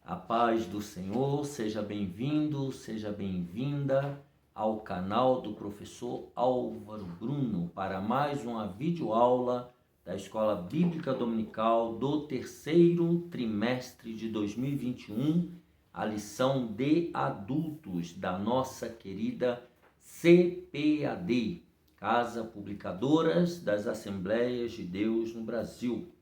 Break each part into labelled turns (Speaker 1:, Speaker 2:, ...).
Speaker 1: A paz do Senhor, seja bem-vindo, seja bem-vinda ao canal do professor Álvaro Bruno para mais uma videoaula da Escola Bíblica Dominical do terceiro trimestre de 2021, a lição de adultos da nossa querida CPAD, Casa Publicadoras das Assembleias de Deus no Brasil.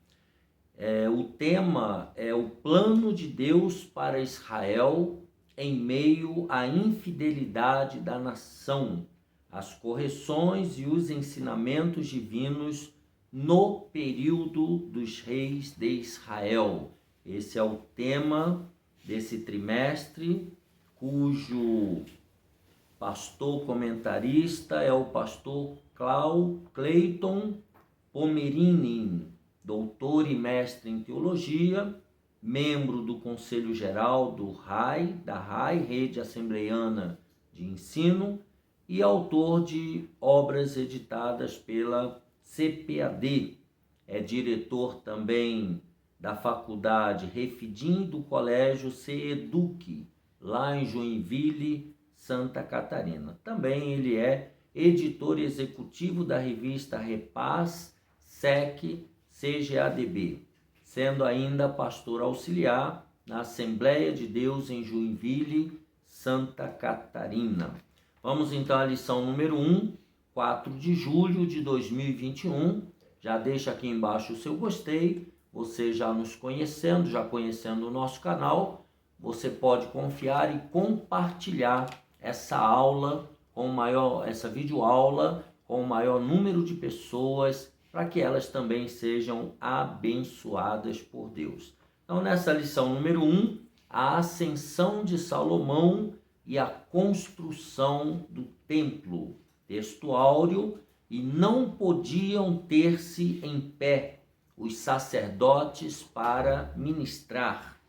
Speaker 1: O tema é o plano de Deus para Israel em meio à infidelidade da nação, as correções e os ensinamentos divinos no período dos reis de Israel. Esse é o tema desse trimestre, cujo pastor comentarista é o pastor Clayton Pomerinin, doutor e mestre em teologia, membro do Conselho Geral da RAI, Rede Assembleiana de Ensino, e autor de obras editadas pela CPAD. É diretor também da Faculdade Refidim do Colégio CEDUC, lá em Joinville, Santa Catarina. Também ele é editor executivo da revista Repaz, SEC, CGADB, sendo ainda pastor auxiliar na Assembleia de Deus em Joinville, Santa Catarina. Vamos então à lição número 1, 4 de julho de 2021. Já deixa aqui embaixo o seu gostei. Você já nos conhecendo, já conhecendo o nosso canal, você pode confiar e compartilhar essa aula essa videoaula com o maior número de pessoas, para que elas também sejam abençoadas por Deus. Então, nessa lição número 1, a ascensão de Salomão e a construção do templo. Texto áureo: e não podiam ter-se em pé os sacerdotes para ministrar,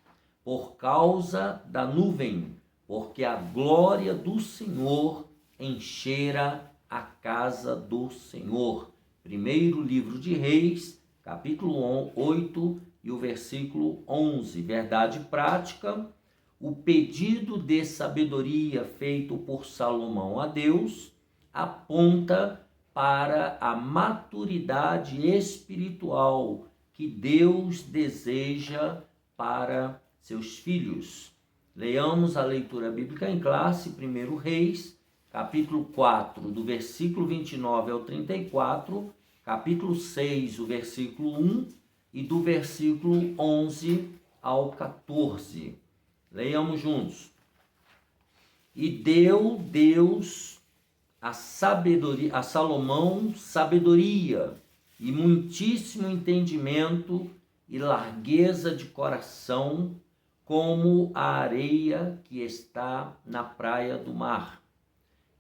Speaker 1: por causa da nuvem, porque a glória do Senhor enchera a casa do Senhor. Primeiro livro de Reis, capítulo 8 e o versículo 11. Verdade prática: o pedido de sabedoria feito por Salomão a Deus aponta para a maturidade espiritual que Deus deseja para seus filhos. Leamos a leitura bíblica em classe, 1 Reis, capítulo 4, do versículo 29 ao 34, capítulo 6, o versículo 1 e do versículo 11 ao 14. Leiamos juntos. E deu Deus a Salomão sabedoria e muitíssimo entendimento e largueza de coração, como a areia que está na praia do mar.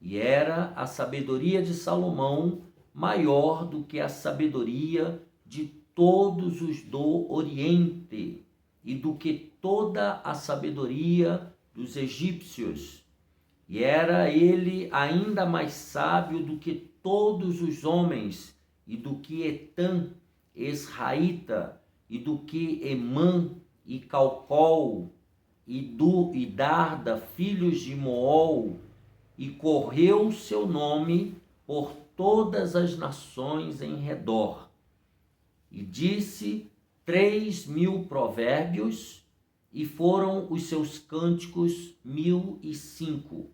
Speaker 1: E era a sabedoria de Salomão maior do que a sabedoria de todos os do Oriente e do que toda a sabedoria dos egípcios. E era ele ainda mais sábio do que todos os homens, e do que Etã, Esraíta, e do que Emã e Calcol, e Darda, filhos de Mool, e correu seu nome por todas as nações em redor. E disse 3.000 provérbios, e foram os seus cânticos 1.005.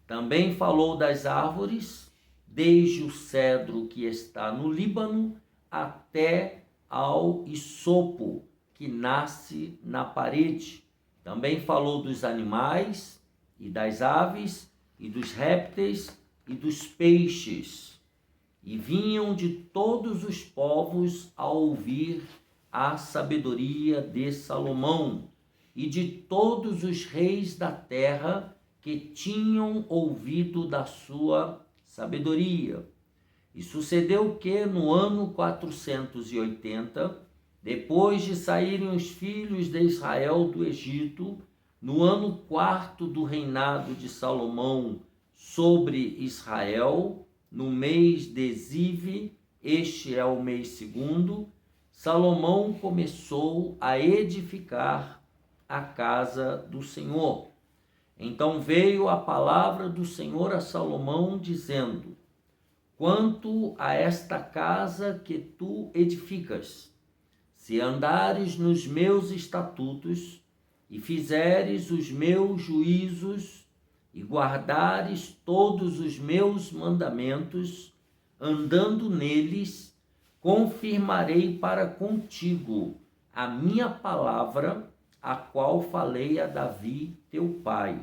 Speaker 1: Também falou das árvores, desde o cedro que está no Líbano até ao isopo que nasce na parede. Também falou dos animais e das aves e dos répteis e dos peixes. E vinham de todos os povos a ouvir a sabedoria de Salomão, e de todos os reis da terra que tinham ouvido da sua sabedoria. E sucedeu que no ano 480, depois de saírem os filhos de Israel do Egito, no ano 4º do reinado de Salomão sobre Israel, no mês de Ziv, este é o mês 2º, Salomão começou a edificar a casa do Senhor. Então veio a palavra do Senhor a Salomão, dizendo: quanto a esta casa que tu edificas, se andares nos meus estatutos e fizeres os meus juízos e guardares todos os meus mandamentos, andando neles, confirmarei para contigo a minha palavra, a qual falei a Davi, teu pai,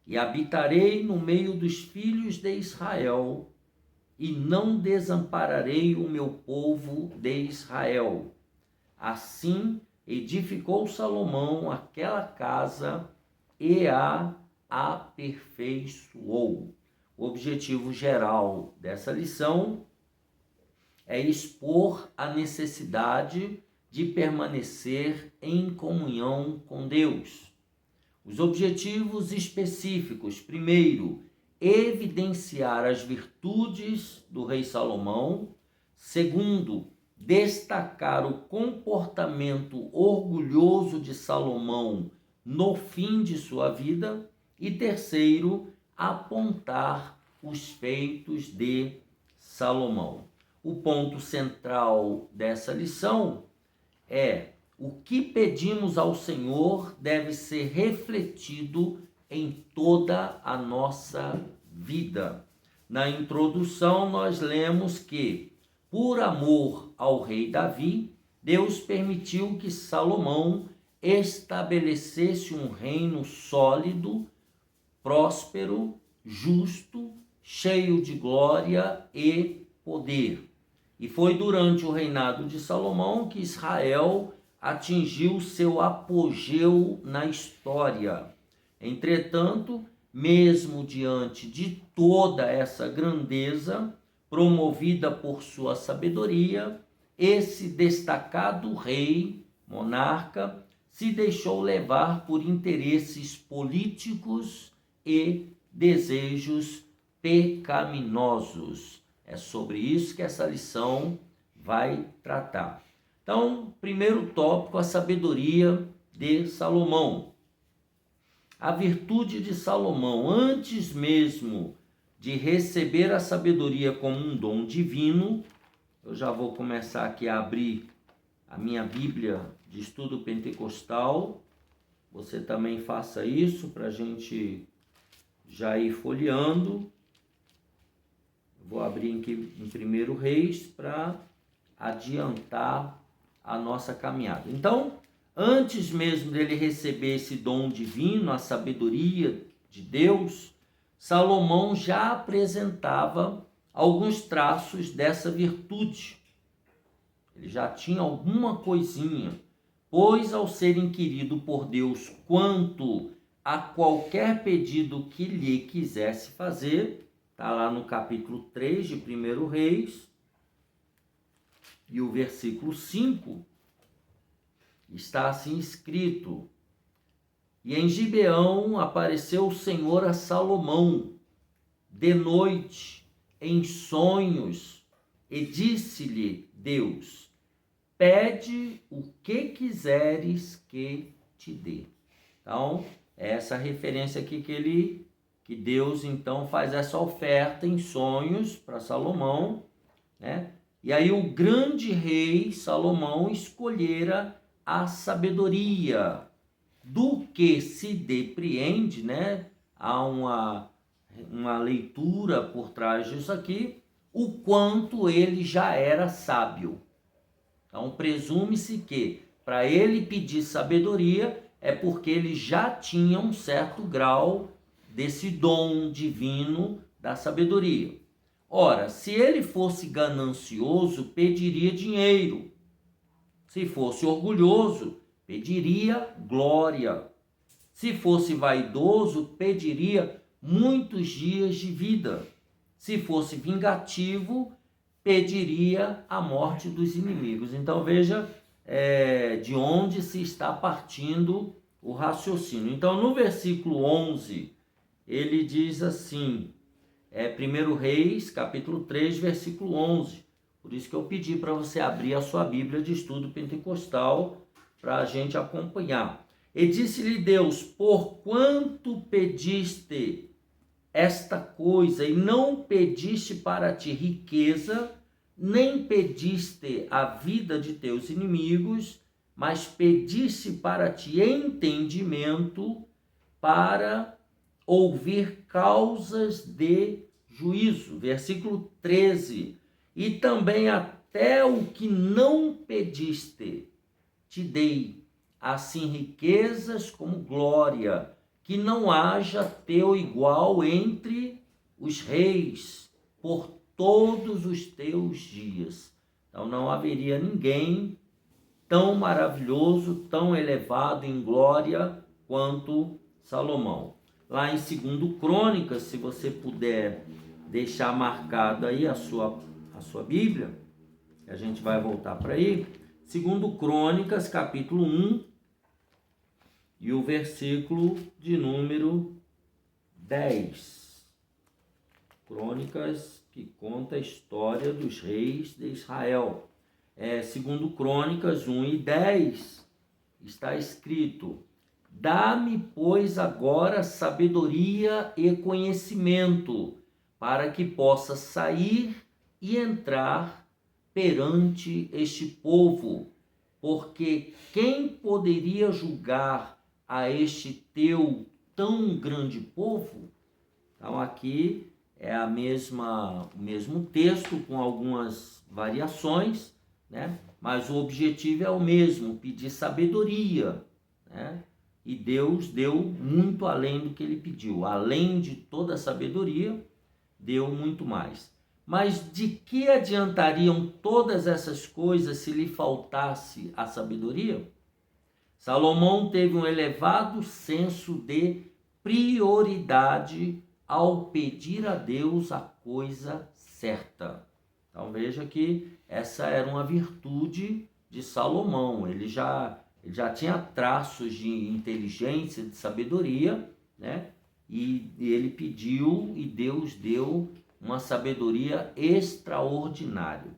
Speaker 1: e habitarei no meio dos filhos de Israel, e não desampararei o meu povo de Israel. Assim edificou Salomão aquela casa e a aperfeiçoou. O objetivo geral dessa lição é expor a necessidade de permanecer em comunhão com Deus. Os objetivos específicos: primeiro, evidenciar as virtudes do rei Salomão. Segundo, destacar o comportamento orgulhoso de Salomão no fim de sua vida. E terceiro, apontar os feitos de Salomão. O ponto central dessa lição é: o que pedimos ao Senhor deve ser refletido em toda a nossa vida. Na introdução, nós lemos que, por amor ao rei Davi, Deus permitiu que Salomão estabelecesse um reino sólido, próspero, justo, cheio de glória e poder. E foi durante o reinado de Salomão que Israel atingiu seu apogeu na história. Entretanto, mesmo diante de toda essa grandeza, promovida por sua sabedoria, esse destacado rei, monarca, se deixou levar por interesses políticos e desejos pecaminosos. É sobre isso que essa lição vai tratar. Então, primeiro tópico, a sabedoria de Salomão. A virtude de Salomão, antes mesmo de receber a sabedoria como um dom divino, eu já vou começar aqui a abrir a minha Bíblia de estudo pentecostal. Você também faça isso para a gente já ir folheando. Vou abrir aqui em 1 Reis para adiantar a nossa caminhada. Então, antes mesmo dele receber esse dom divino, a sabedoria de Deus, Salomão já apresentava alguns traços dessa virtude. Ele já tinha alguma coisinha, pois ao ser inquirido por Deus quanto a qualquer pedido que lhe quisesse fazer, está lá no capítulo 3 de 1 Reis, e o versículo 5, está assim escrito: e em Gibeão apareceu o Senhor a Salomão de noite, em sonhos, e disse-lhe Deus: pede o que quiseres que te dê. Então, é essa referência aqui que Deus então faz essa oferta em sonhos para Salomão, né? E aí o grande rei Salomão escolhera a sabedoria, do que se depreende, né? Há uma leitura por trás disso aqui, o quanto ele já era sábio. Então presume-se que para ele pedir sabedoria é porque ele já tinha um certo grau desse dom divino da sabedoria. Ora, se ele fosse ganancioso, pediria dinheiro. Se fosse orgulhoso, pediria glória. Se fosse vaidoso, pediria muitos dias de vida. Se fosse vingativo, pediria a morte dos inimigos. Então veja de onde se está partindo o raciocínio. Então no versículo 11, ele diz assim, 1 Reis, capítulo 3, versículo 11. Por isso que eu pedi para você abrir a sua Bíblia de estudo pentecostal para a gente acompanhar. E disse-lhe Deus: porquanto pediste esta coisa, e não pediste para ti riqueza, nem pediste a vida de teus inimigos, mas pediste para ti entendimento, para ouvir causas de juízo. Versículo 13. E também até o que não pediste te dei, assim riquezas como glória, que não haja teu igual entre os reis por todos os teus dias. Então não haveria ninguém tão maravilhoso, tão elevado em glória quanto Salomão. Lá em 2 Crônicas, se você puder deixar marcado aí a sua Bíblia, a gente vai voltar para aí, 2 Crônicas, capítulo 1, e o versículo de número 10. Crônicas que conta a história dos reis de Israel. 2 Crônicas 1 e 10, está escrito: dá-me, pois, agora sabedoria e conhecimento, para que possa sair e entrar perante este povo, porque quem poderia julgar a este teu tão grande povo? Então aqui é o mesmo texto com algumas variações, né? Mas o objetivo é o mesmo, pedir sabedoria, né? E Deus deu muito além do que ele pediu. Além de toda a sabedoria, deu muito mais. Mas de que adiantariam todas essas coisas se lhe faltasse a sabedoria? Salomão teve um elevado senso de prioridade ao pedir a Deus a coisa certa. Então veja que essa era uma virtude de Salomão. Ele já tinha traços de inteligência, de sabedoria, né? E ele pediu e Deus deu uma sabedoria extraordinária.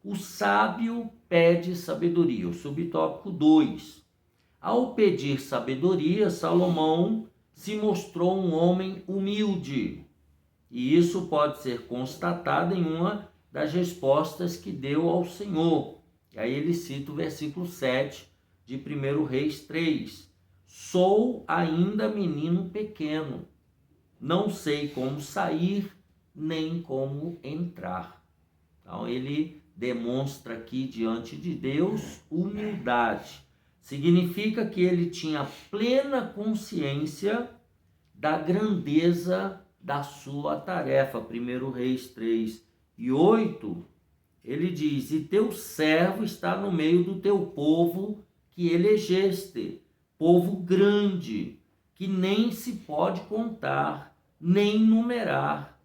Speaker 1: O sábio pede sabedoria. O subtópico 2. Ao pedir sabedoria, Salomão se mostrou um homem humilde. E isso pode ser constatado em uma das respostas que deu ao Senhor. E aí ele cita o versículo 7 de 1 Reis 3. Sou ainda menino pequeno, não sei como sair, nem como entrar. Então ele demonstra aqui diante de Deus humildade. Significa que ele tinha plena consciência da grandeza da sua tarefa. 1 Reis 3 e 8, ele diz: e teu servo está no meio do teu povo que elegeste, povo grande, que nem se pode contar, nem numerar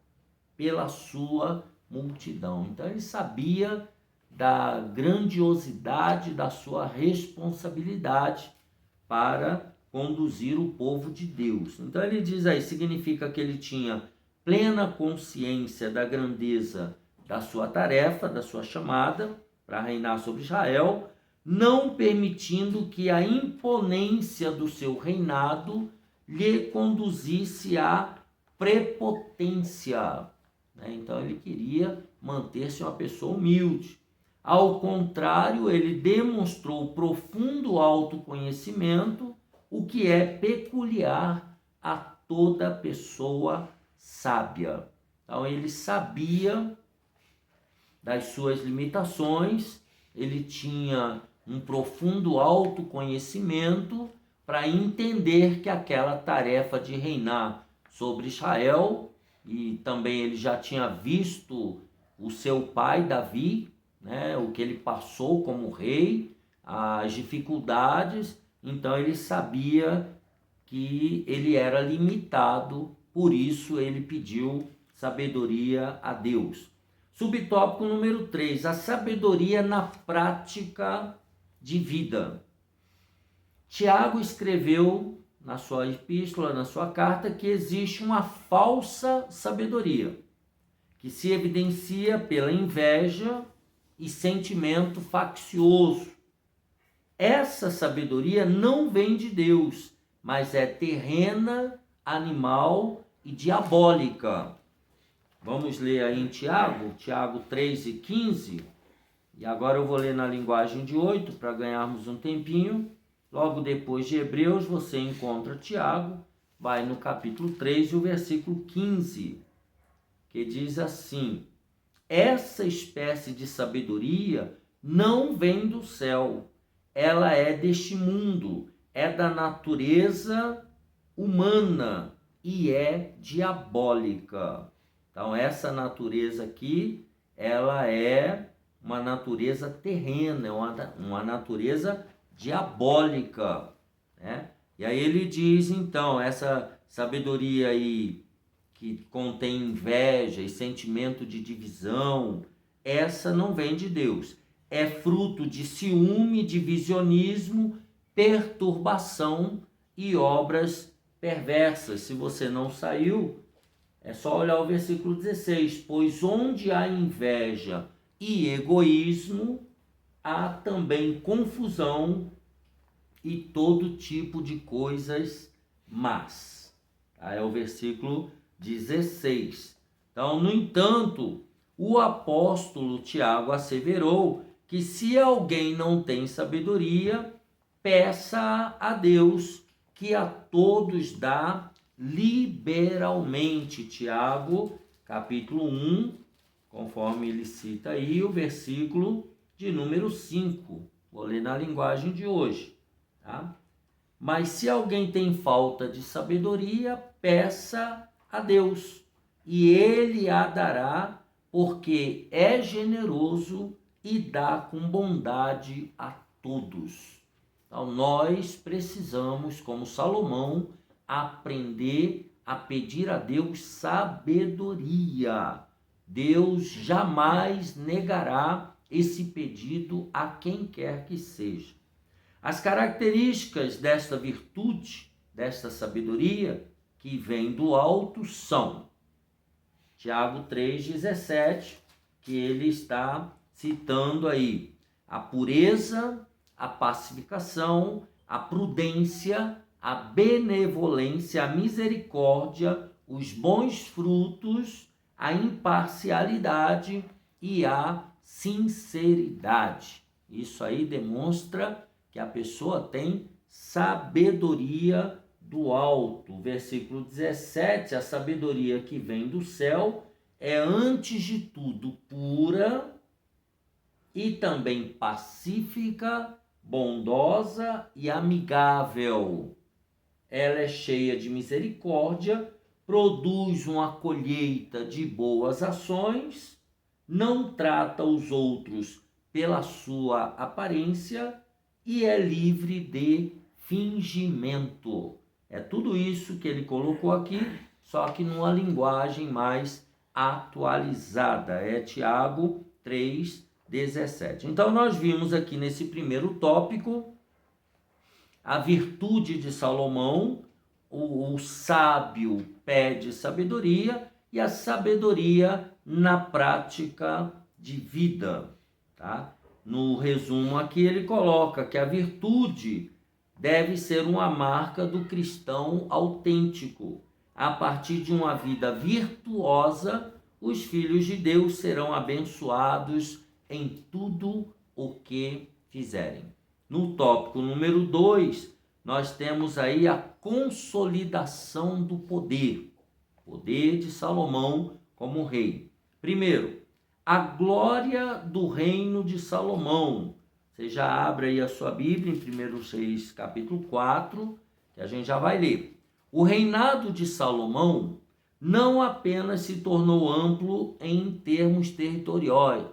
Speaker 1: pela sua multidão. Então ele sabia da grandiosidade da sua responsabilidade para conduzir o povo de Deus. Então ele diz aí, significa que ele tinha plena consciência da grandeza da sua tarefa, da sua chamada para reinar sobre Israel, não permitindo que a imponência do seu reinado lhe conduzisse à prepotência. Então ele queria manter-se uma pessoa humilde. Ao contrário, ele demonstrou profundo autoconhecimento, o que é peculiar a toda pessoa sábia. Então ele sabia das suas limitações, ele tinha um profundo autoconhecimento para entender que aquela tarefa de reinar sobre Israel, e também ele já tinha visto o seu pai Davi, né, o que ele passou como rei, as dificuldades, então ele sabia que ele era limitado, por isso ele pediu sabedoria a Deus. Subtópico número 3, a sabedoria na prática de vida. Tiago escreveu na sua epístola, na sua carta, que existe uma falsa sabedoria, que se evidencia pela inveja e sentimento faccioso. essa sabedoria não vem de Deus, mas é terrena, animal e diabólica. Vamos ler aí em Tiago 3:15. E agora eu vou ler na linguagem de 8 para ganharmos um tempinho. Logo depois de Hebreus, você encontra Tiago, vai no capítulo 3 e o versículo 15, que diz assim: essa espécie de sabedoria não vem do céu, ela é deste mundo, é da natureza humana e é diabólica. Então, essa natureza aqui, ela é uma natureza terrena, uma natureza diabólica, né? E aí ele diz, então, essa sabedoria aí que contém inveja e sentimento de divisão, essa não vem de Deus. É fruto de ciúme, divisionismo, perturbação e obras perversas. Se você não saiu, é só olhar o versículo 16. Pois onde há inveja e egoísmo, há também confusão e todo tipo de coisas más. Aí é o versículo 16. Então, no entanto, o apóstolo Tiago asseverou que se alguém não tem sabedoria, peça a Deus, que a todos dá liberalmente. Tiago, capítulo 1, conforme ele cita aí, o versículo de número 5. Vou ler na linguagem de hoje, tá? Mas se alguém tem falta de sabedoria, peça a Deus, e ele a dará, porque é generoso e dá com bondade a todos. Então, nós precisamos, como Salomão, aprender a pedir a Deus sabedoria. Deus jamais negará esse pedido a quem quer que seja. As características desta virtude, desta sabedoria, que vem do alto, são Tiago 3,17, que ele está citando aí: a pureza, a pacificação, a prudência, a benevolência, a misericórdia, os bons frutos, a imparcialidade e a sinceridade. Isso aí demonstra que a pessoa tem sabedoria do alto. Versículo 17, a sabedoria que vem do céu é antes de tudo pura e também pacífica, bondosa e amigável. Ela é cheia de misericórdia, produz uma colheita de boas ações, não trata os outros pela sua aparência e é livre de fingimento. É tudo isso que ele colocou aqui, só que numa linguagem mais atualizada. É Tiago 3,17. Então, nós vimos aqui nesse primeiro tópico a virtude de Salomão. O sábio pede sabedoria e a sabedoria na prática de vida, tá? No resumo aqui ele coloca que a virtude deve ser uma marca do cristão autêntico. A partir de uma vida virtuosa, os filhos de Deus serão abençoados em tudo o que fizerem. No tópico número 2, nós temos aí a consolidação do poder de Salomão como rei. Primeiro, a glória do reino de Salomão. Você já abre aí a sua Bíblia em 1 Reis, capítulo 4, que a gente já vai ler. O reinado de Salomão não apenas se tornou amplo em termos territoriais,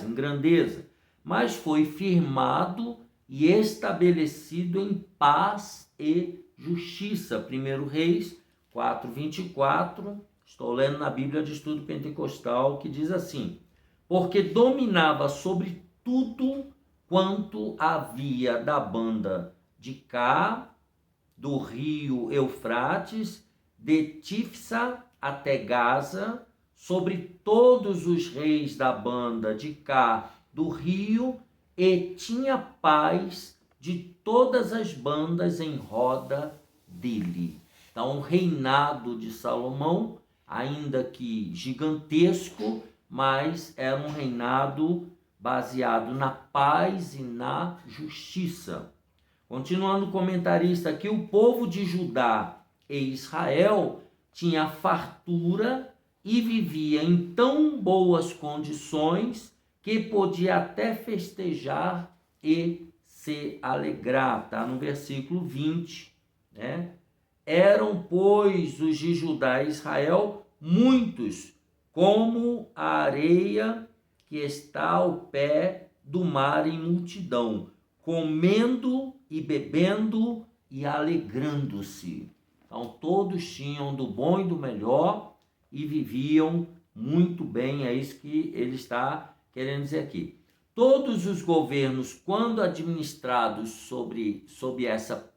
Speaker 1: em grandeza, mas foi firmado e estabelecido em paz e justiça. 1 Reis 4:24, estou lendo na Bíblia de Estudo Pentecostal, que diz assim: porque dominava sobre tudo quanto havia da banda de cá, do rio Eufrates, de Tifsa até Gaza, sobre todos os reis da banda de cá do rio e tinha paz de todas as bandas em roda dele. Então, o reinado de Salomão, ainda que gigantesco, mas era um reinado baseado na paz e na justiça. Continuando o comentarista aqui, o povo de Judá e Israel tinha fartura e vivia em tão boas condições que podia até festejar e se alegrar. Está no versículo 20, né? Eram, pois, os de Judá e Israel muitos, como a areia que está ao pé do mar em multidão, comendo e bebendo e alegrando-se. Então, todos tinham do bom e do melhor e viviam muito bem. É isso que ele está querendo dizer aqui. Todos os governos, quando administrados sob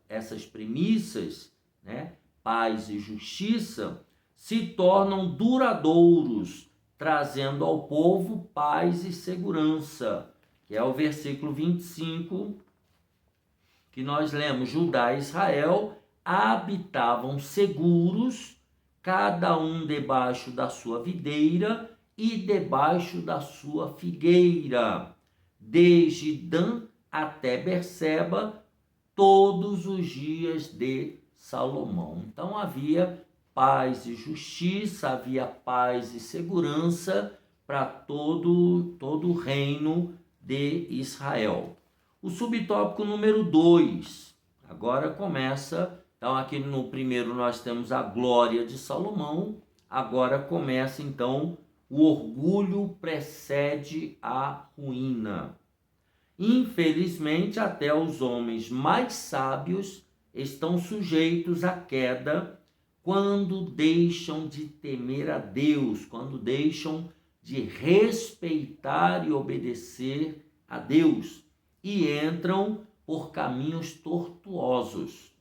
Speaker 1: essas premissas, né, paz e justiça, se tornam duradouros, trazendo ao povo paz e segurança, que é o versículo 25, que nós lemos: Judá e Israel habitavam seguros, cada um debaixo da sua videira e debaixo da sua figueira, desde Dan até Berseba, todos os dias de Salomão. Então havia paz e justiça, havia paz e segurança para todo o reino de Israel. O subtópico número 2, agora começa. Então, aqui no primeiro nós temos a glória de Salomão, agora começa então o orgulho precede a ruína. Infelizmente, até os homens mais sábios estão sujeitos à queda quando deixam de temer a Deus, quando deixam de respeitar e obedecer a Deus e entram por caminhos tortuosos.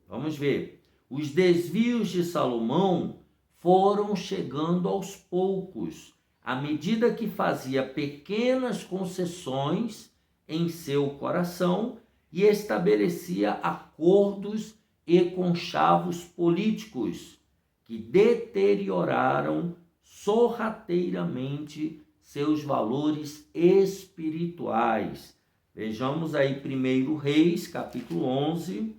Speaker 1: Vamos ver. Os desvios de Salomão foram chegando aos poucos, à medida que fazia pequenas concessões em seu coração e estabelecia acordos e conchavos políticos que deterioraram sorrateiramente seus valores espirituais. Vejamos aí 1 Reis, capítulo 11,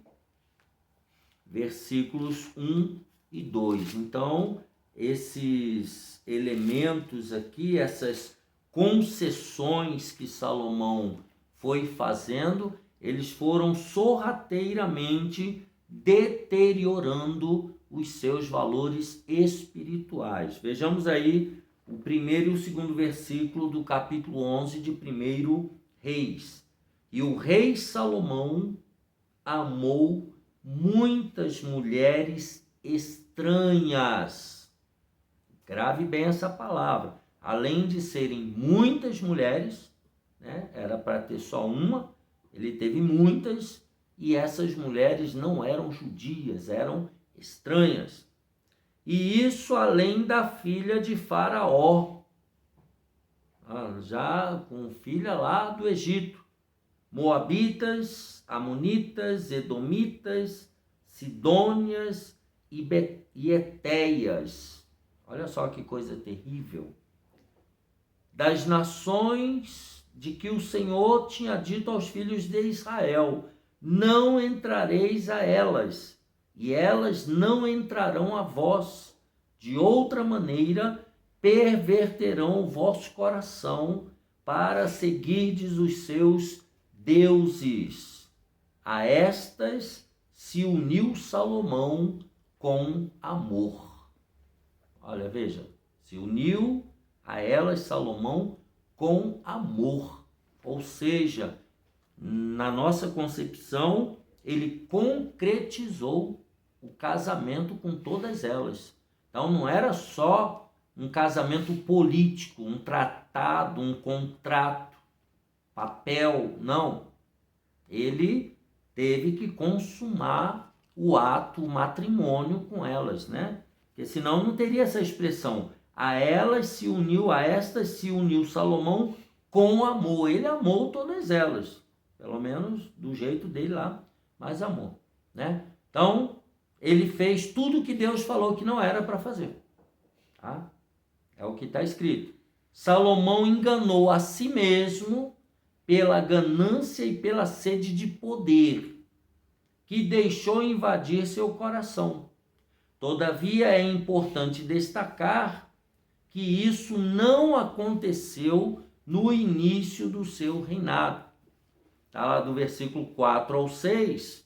Speaker 1: versículos 1 e 2. Então, esses elementos aqui, essas concessões que Salomão foi fazendo, eles foram sorrateiramente deteriorando os seus valores espirituais. Vejamos aí o primeiro e o segundo versículo do capítulo 11 de 1 Reis. E o rei Salomão amou muitas mulheres estranhas. Grave bem essa palavra. Além de serem muitas mulheres, né, era para ter só uma, ele teve muitas, e essas mulheres não eram judias, eram estranhas. E isso além da filha de Faraó, já com filha lá do Egito. Moabitas, Amonitas, Edomitas, Sidônias e Etéias. Olha só que coisa terrível. Das nações de que o Senhor tinha dito aos filhos de Israel: não entrareis a elas, e elas não entrarão a vós. De outra maneira, perverterão o vosso coração para seguirdes os seus deuses. A estas se uniu Salomão com amor. Olha, veja, se uniu a elas Salomão com amor. Ou seja, na nossa concepção, ele concretizou o casamento com todas elas. Então não era só um casamento político, um tratado, um contrato, papel, não. Ele teve que consumar o ato, o matrimônio com elas, né? Porque senão não teria essa expressão. A elas se uniu, a estas se uniu Salomão com amor. Ele amou todas elas, pelo menos do jeito dele lá, mas amou, né? Então, ele fez tudo o que Deus falou que não era para fazer. Tá? É o que está escrito. Salomão enganou a si mesmo pela ganância e pela sede de poder, que deixou invadir seu coração. Todavia, é importante destacar que isso não aconteceu no início do seu reinado. Está lá do versículo 4 ao 6,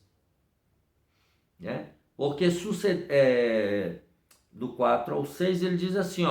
Speaker 1: né? Porque do 4 ao 6 ele diz assim,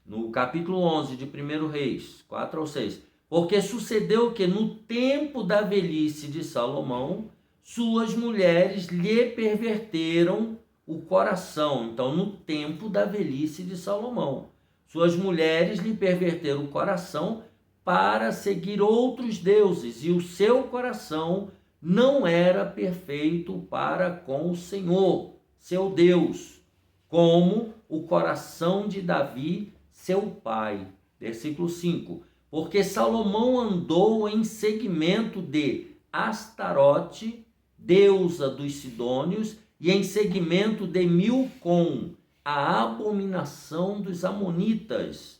Speaker 1: no capítulo 11 de 1 Reis, 4 ao 6. Porque sucedeu que no tempo da velhice de Salomão, suas mulheres lhe perverteram o coração. Então, no tempo da velhice de Salomão, suas mulheres lhe perverteram o coração para seguir outros deuses, e o seu coração não era perfeito para com o Senhor, seu Deus, como o coração de Davi, seu pai. Versículo 5. Porque Salomão andou em seguimento de Astarote, deusa dos Sidônios, e em seguimento de Milcom, a abominação dos amonitas.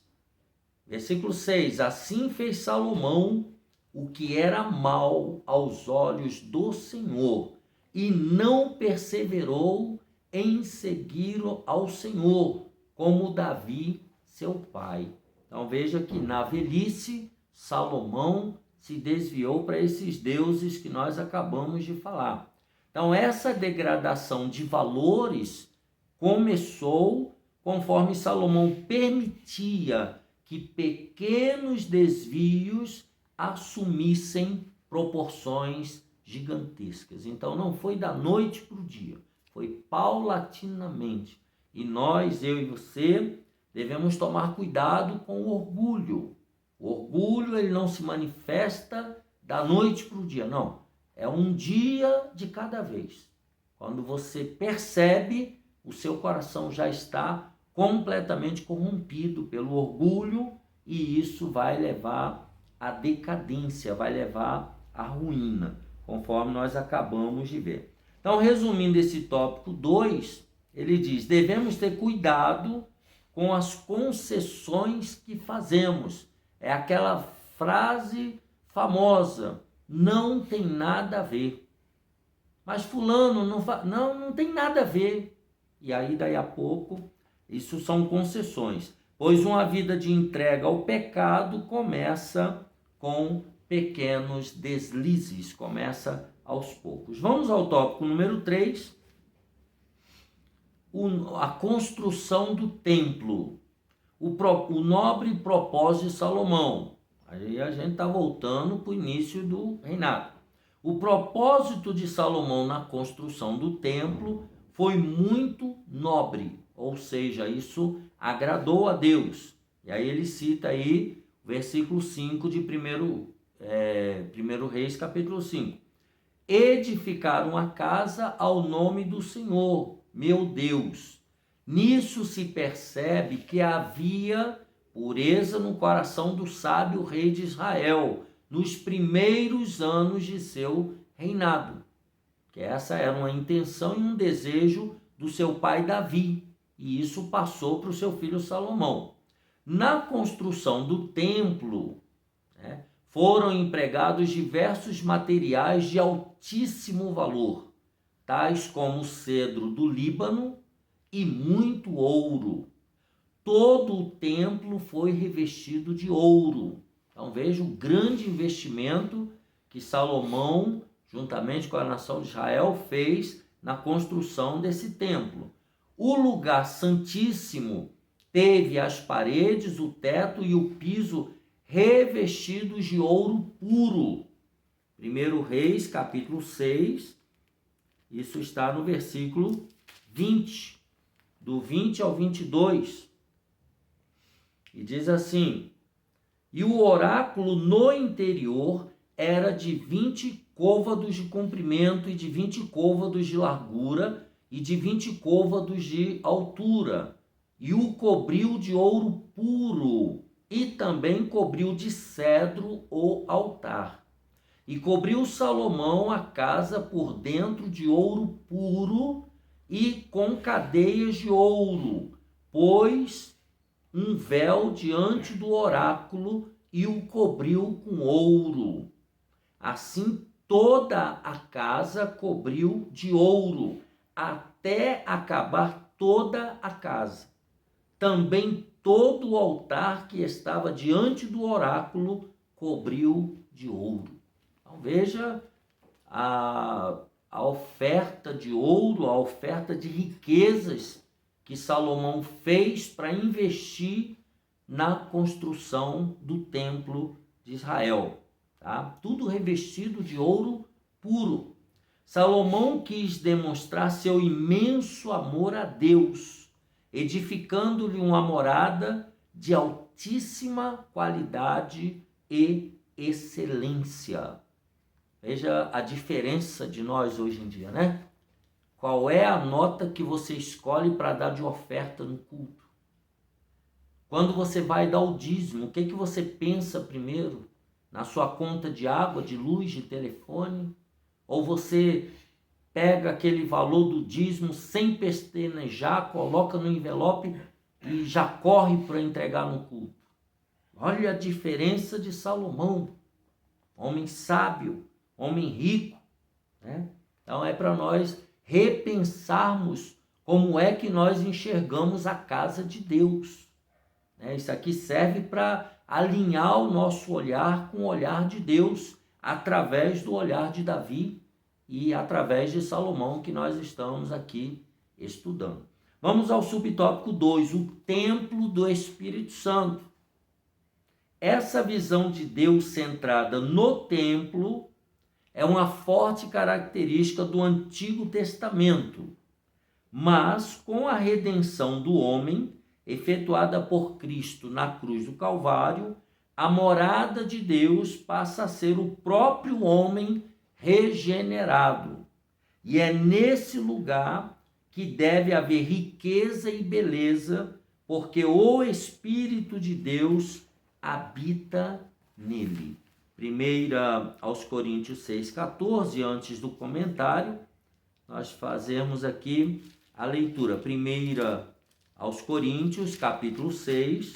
Speaker 1: Versículo 6. Assim fez Salomão o que era mal aos olhos do Senhor, e não perseverou em seguir ao Senhor, como Davi, seu pai. Então veja que na velhice, Salomão se desviou para esses deuses que nós acabamos de falar. Então essa degradação de valores começou conforme Salomão permitia que pequenos desvios assumissem proporções gigantescas. Então não foi da noite para o dia, foi paulatinamente. E nós, eu e você, devemos tomar cuidado com o orgulho. O orgulho, ele não se manifesta da noite para o dia, não. É um dia de cada vez. Quando você percebe, o seu coração já está completamente corrompido pelo orgulho, e isso vai levar à decadência, vai levar à ruína, conforme nós acabamos de ver. Então, resumindo esse tópico 2, ele diz: devemos ter cuidado com as concessões que fazemos. É aquela frase famosa: não tem nada a ver. Mas fulano não tem nada a ver. E aí, daí a pouco, isso são concessões. Pois uma vida de entrega ao pecado começa com pequenos deslizes, começa aos poucos. Vamos ao tópico número 3. A construção do templo, o nobre propósito de Salomão. Aí a gente está voltando para o início do reinado. O propósito de Salomão na construção do templo foi muito nobre, ou seja, isso agradou a Deus. E aí ele cita aí o versículo 5 de 1 Reis, capítulo 5. Edificaram a casa ao nome do Senhor, meu Deus. Nisso se percebe que havia pureza no coração do sábio rei de Israel, nos primeiros anos de seu reinado. Que essa era uma intenção e um desejo do seu pai Davi, e isso passou para o seu filho Salomão. Na construção do templo, foram empregados diversos materiais de altíssimo valor, tais como o cedro do Líbano e muito ouro. Todo o templo foi revestido de ouro. Então veja o grande investimento que Salomão, juntamente com a nação de Israel, fez na construção desse templo. O lugar santíssimo teve as paredes, o teto e o piso revestidos de ouro puro. 1 Reis, capítulo 6, isso está no versículo 20, do 20 ao 22. E diz assim: e o oráculo no interior era de 20 côvados de comprimento e de 20 côvados de largura e de 20 côvados de altura, e o cobriu de ouro puro. e também cobriu de cedro o altar. E cobriu Salomão a casa por dentro de ouro puro e com cadeias de ouro, pôs um véu diante do oráculo e o cobriu com ouro. Assim toda a casa cobriu de ouro, até acabar toda a casa. Também todo o altar que estava diante do oráculo cobriu de ouro. Então veja a oferta de ouro, a oferta de riquezas que Salomão fez para investir na construção do templo de Israel. Tá? Tudo revestido de ouro puro. Salomão quis demonstrar seu imenso amor a Deus, edificando-lhe uma morada de altíssima qualidade e excelência. Veja a diferença de nós hoje em dia, né? Qual é a nota que você escolhe para dar de oferta no culto? Quando você vai dar o dízimo, o que você pensa primeiro? Na sua conta de água, de luz, de telefone? Ou você pega aquele valor do dízimo sem pestanejar, coloca no envelope e já corre para entregar no culto? Olha a diferença de Salomão, homem sábio, homem rico, né? Então é para nós repensarmos como é que nós enxergamos a casa de Deus. Isso aqui serve para alinhar o nosso olhar com o olhar de Deus, através do olhar de Davi e através de Salomão, que nós estamos aqui estudando. Vamos ao subtópico 2, o templo do Espírito Santo. Essa visão de Deus centrada no templo é uma forte característica do Antigo Testamento, mas com a redenção do homem, efetuada por Cristo na cruz do Calvário, a morada de Deus passa a ser o próprio homem regenerado. E é nesse lugar que deve haver riqueza e beleza, porque o Espírito de Deus habita nele. 1 aos Coríntios 6,14, antes do comentário, nós fazemos aqui a leitura. 1 aos Coríntios, capítulo 6,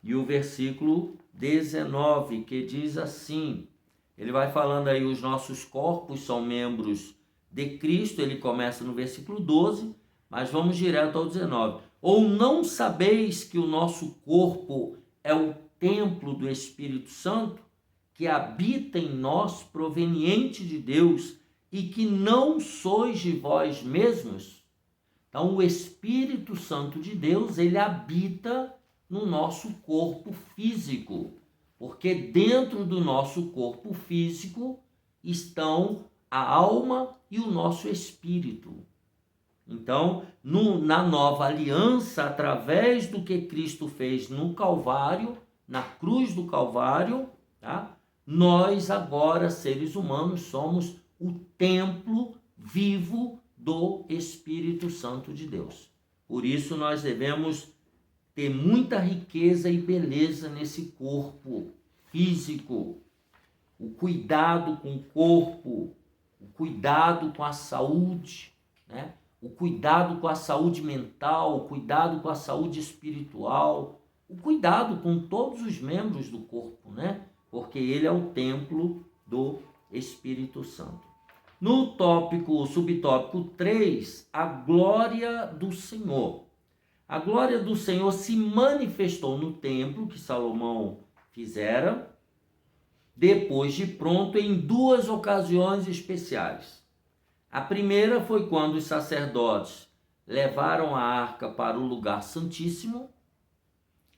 Speaker 1: e o versículo 19, que diz assim, ele vai falando aí, os nossos corpos são membros de Cristo, ele começa no versículo 12, mas vamos direto ao 19. Ou não sabeis que o nosso corpo é o templo do Espírito Santo, que habita em nós, proveniente de Deus, e que não sois de vós mesmos? Então, o Espírito Santo de Deus, ele habita no nosso corpo físico, porque dentro do nosso corpo físico estão a alma e o nosso espírito. Então, na nova aliança, através do que Cristo fez no Calvário, na cruz do Calvário, tá? Nós agora, seres humanos, somos o templo vivo do Espírito Santo de Deus. Por isso nós devemos ter muita riqueza e beleza nesse corpo físico, o cuidado com o corpo, o cuidado com a saúde, né? O cuidado com a saúde mental, o cuidado com a saúde espiritual, o cuidado com todos os membros do corpo, né? Porque ele é o templo do Espírito Santo. No subtópico 3, a glória do Senhor. A glória do Senhor se manifestou no templo que Salomão fizera, depois de pronto, em duas ocasiões especiais. A primeira foi quando os sacerdotes levaram a arca para o lugar santíssimo.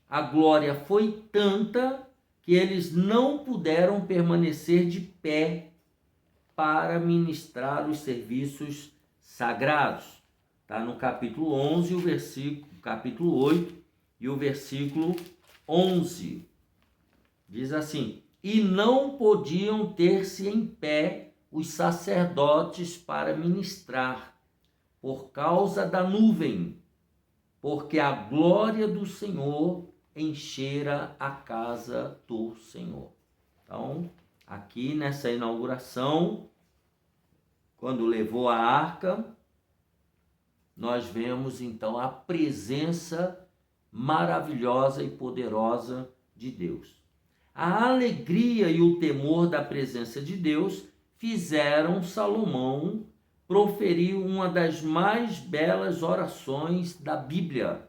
Speaker 1: A glória foi tanta que eles não puderam permanecer de pé para ministrar os serviços sagrados. Está no capítulo 11, capítulo 8 e o versículo 11. Diz assim: e não podiam ter-se em pé os sacerdotes para ministrar, por causa da nuvem, porque a glória do Senhor enchera a casa do Senhor. Então, aqui nessa inauguração, quando levou a arca, nós vemos então a presença maravilhosa e poderosa de Deus. A alegria e o temor da presença de Deus fizeram Salomão proferir uma das mais belas orações da Bíblia.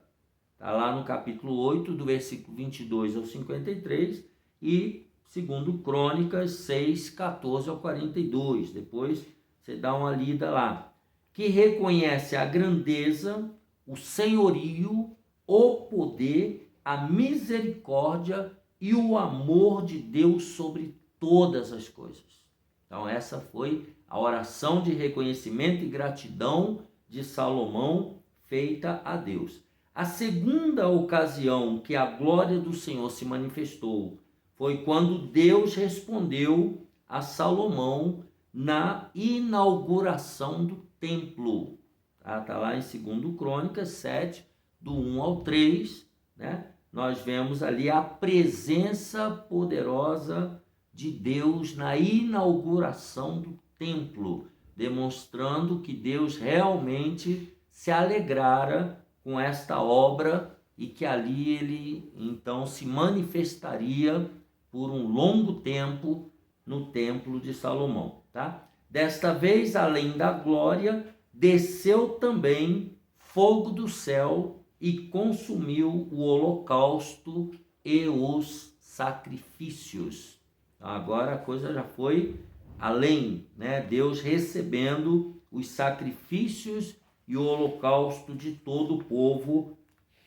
Speaker 1: Está lá no capítulo 8, do versículo 22 ao 53 e 2 Crônicas 6, 14 ao 42. Depois você dá uma lida lá. Que reconhece a grandeza, o senhorio, o poder, a misericórdia e o amor de Deus sobre todas as coisas. Então essa foi a oração de reconhecimento e gratidão de Salomão feita a Deus. A segunda ocasião que a glória do Senhor se manifestou foi quando Deus respondeu a Salomão na inauguração do templo. Está lá em 2 Crônicas 7, do 1 ao 3, né? Nós vemos ali a presença poderosa de Deus na inauguração do templo, demonstrando que Deus realmente se alegrara com esta obra e que ali ele então se manifestaria por um longo tempo no templo de Salomão, tá? Desta vez, além da glória, desceu também fogo do céu e consumiu o holocausto e os sacrifícios. Então, agora a coisa já foi além, né? Deus recebendo os sacrifícios e o holocausto de todo o povo,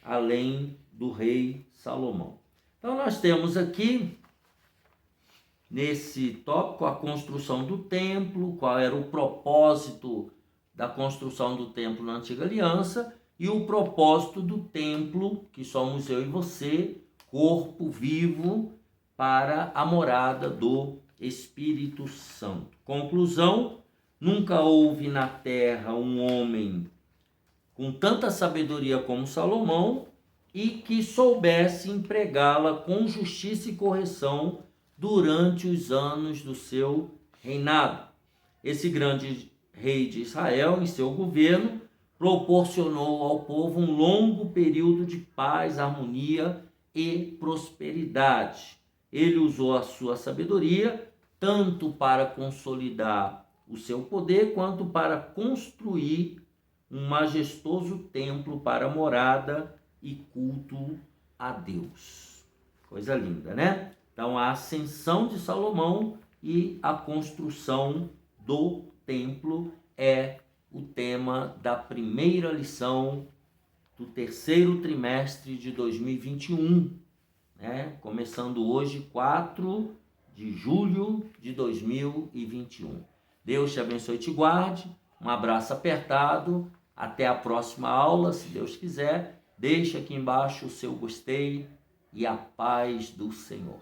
Speaker 1: além do rei Salomão. Então nós temos aqui, nesse tópico, a construção do templo, qual era o propósito da construção do templo na Antiga Aliança e o propósito do templo, que somos eu e você, corpo vivo, para a morada do Espírito Santo. Conclusão: nunca houve na terra um homem com tanta sabedoria como Salomão e que soubesse empregá-la com justiça e correção durante os anos do seu reinado. Esse grande rei de Israel, em seu governo, proporcionou ao povo um longo período de paz, harmonia e prosperidade. Ele usou a sua sabedoria tanto para consolidar o seu poder, quanto para construir um majestoso templo para morada e culto a Deus. Coisa linda, né? Então, a ascensão de Salomão e a construção do templo é o tema da primeira lição do terceiro trimestre de 2021, né? Começando hoje, 4 de julho de 2021. Deus te abençoe e te guarde. Um abraço apertado. Até a próxima aula, se Deus quiser. Deixa aqui embaixo o seu gostei e a paz do Senhor.